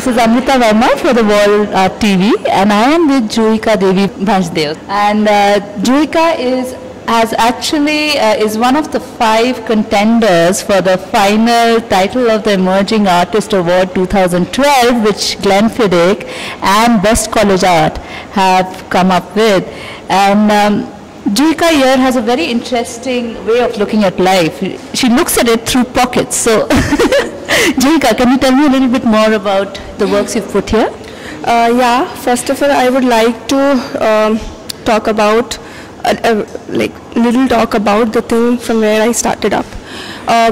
This is Amrita Varma for the World TV, and I am with Juhikadevi Bhanjdeo. And Juhika is one of the 5 contenders for the final title of the Emerging Artist Award 2012, which Glenfiddich and Best College Art have come up with. And Juhika here has a very interesting way of looking at life. She looks at it through pockets. So, Juhika, can you tell me a little bit more about the works you've put here? Yeah, first of all, I would like to talk about, little talk about the thing from where I started up.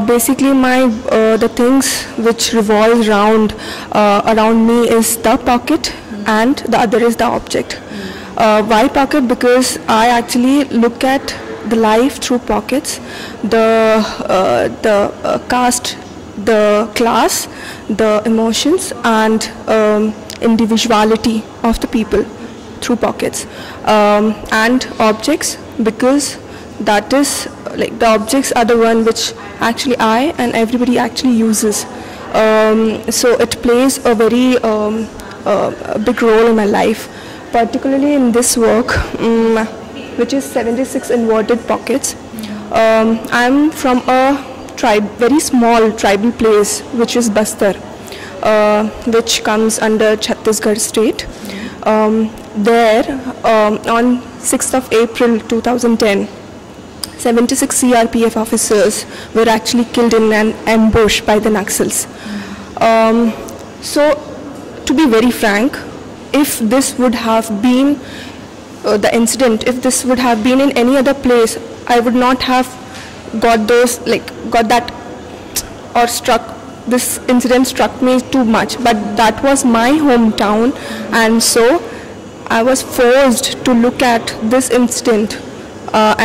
Basically, the things which revolve around me is the pocket, and the other is the object. Why pocket? Because I actually look at the life through pockets, the caste, the class, the emotions, and individuality of the people through pockets, and objects, because that is the objects are the one which actually I and everybody actually uses. So it plays a very big role in my life. Particularly in this work, which is 76 inverted pockets. I'm from a very small tribal place, which is Bastar, which comes under Chhattisgarh state. There, on 6th of April 2010, 76 CRPF officers were actually killed in an ambush by the Naxals. So, to be very frank, if this would have been the incident, if this would have been in any other place, I would not have got that, or this incident struck me too much. But that was my hometown, and so I was forced to look at this incident. As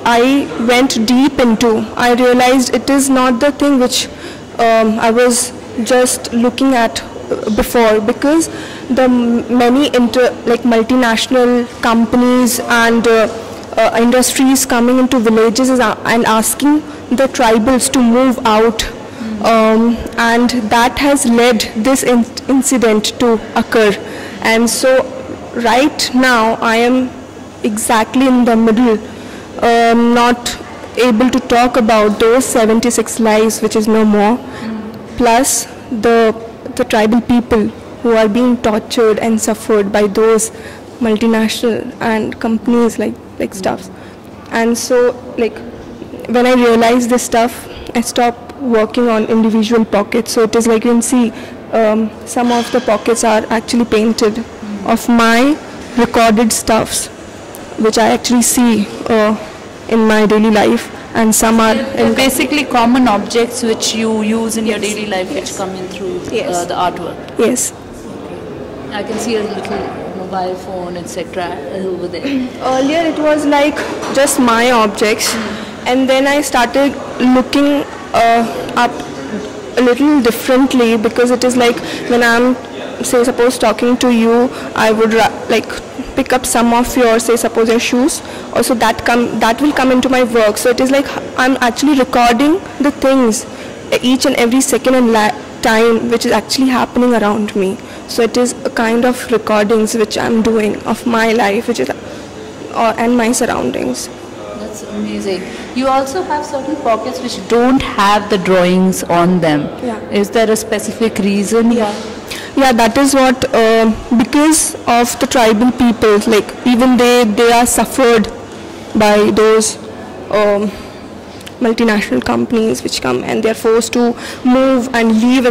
I went deep into, I realized it is not the thing which I was just looking at before, because the many multinational companies and industries coming into villages and asking the tribals to move out, and that has led this incident to occur. And so right now I am exactly in the middle, not able to talk about those 76 lives which is no more, plus the tribal people who are being tortured and suffered by those multinational and companies like stuffs. And so when I realized this stuff, I stopped working on individual pockets. So it is you can see some of the pockets are actually painted of my recorded stuffs, which I actually see in my daily life. And some are basically common objects which you use in your daily life, which come in through the artwork. Yes. I can see a little mobile phone, etc. over there. Earlier it was just my objects, and then I started looking up a little differently, because it is when I'm, say, suppose talking to you, I would pick up some of your, say, suppose your shoes. Also that will come into my work. So it is I'm actually recording the things each and every second and time which is actually happening around me. So it is a kind of recordings which I'm doing of my life, which is and my surroundings. That's amazing. You also have certain pockets which don't have the drawings on them. Yeah. Is there a specific reason? Yeah, that is what, because of the tribal people, even they are suffered by those multinational companies which come, and they are forced to move and live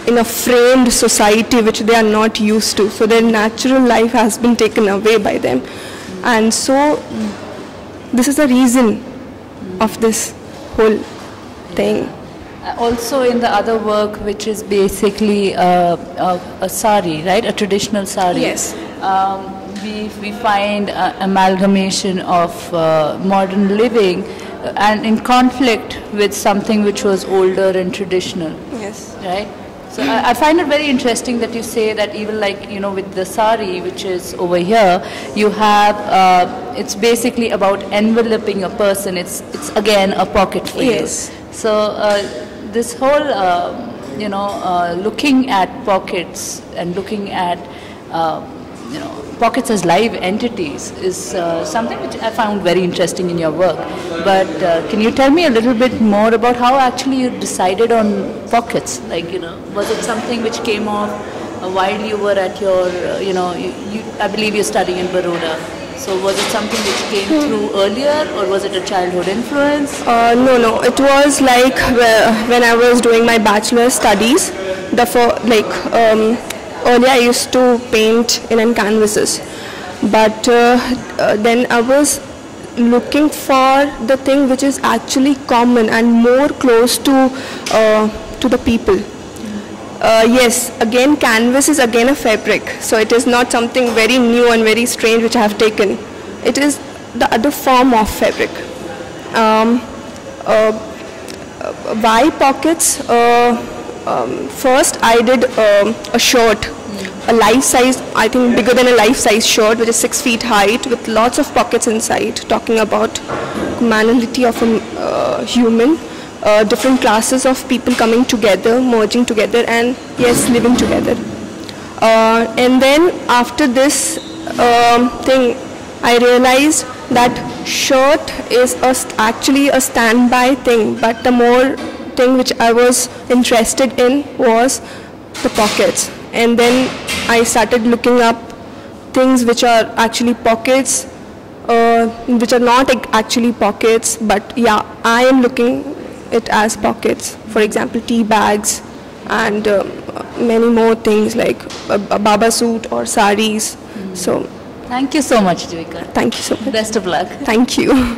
in a framed society which they are not used to. So their natural life has been taken away by them. And so this is the reason of this whole thing. Also in the other work, which is basically a sari, right? A traditional sari. Yes. We find amalgamation of modern living and in conflict with something which was older and traditional. Yes. Right? So I find it very interesting that you say that even with the sari, which is over here, you have, it's basically about enveloping a person. It's again a pocket for you. Yes. So this whole looking at pockets and looking at pockets as live entities is something which I found very interesting in your work. But can you tell me a little bit more about how actually you decided on pockets? Like, was it something which came off while you were at your, I believe you're studying in Baroda. So was it something which came through earlier, or was it a childhood influence? No. It was like when I was doing my bachelor's studies. Earlier I used to paint in canvases, but then I was looking for the thing which is actually common and more close to the people. Yes, again canvas is again a fabric, so it is not something very new and very strange which I have taken. It is the other form of fabric. Why pockets? First I did a shirt, a life-size, I think bigger than a life-size shirt, which is 6 feet height with lots of pockets inside, talking about humanity of a human. Different classes of people coming together, merging together, and yes, living together. And then after this thing, I realized that shirt is actually a standby thing, but the more thing which I was interested in was the pockets. And then I started looking up things which are actually pockets, which are not actually pockets, but yeah, I am looking it as pockets. For example, tea bags and many more things like a baba suit or saris. So thank you so much, Juhika. Thank you so much. Best of luck. Thank you.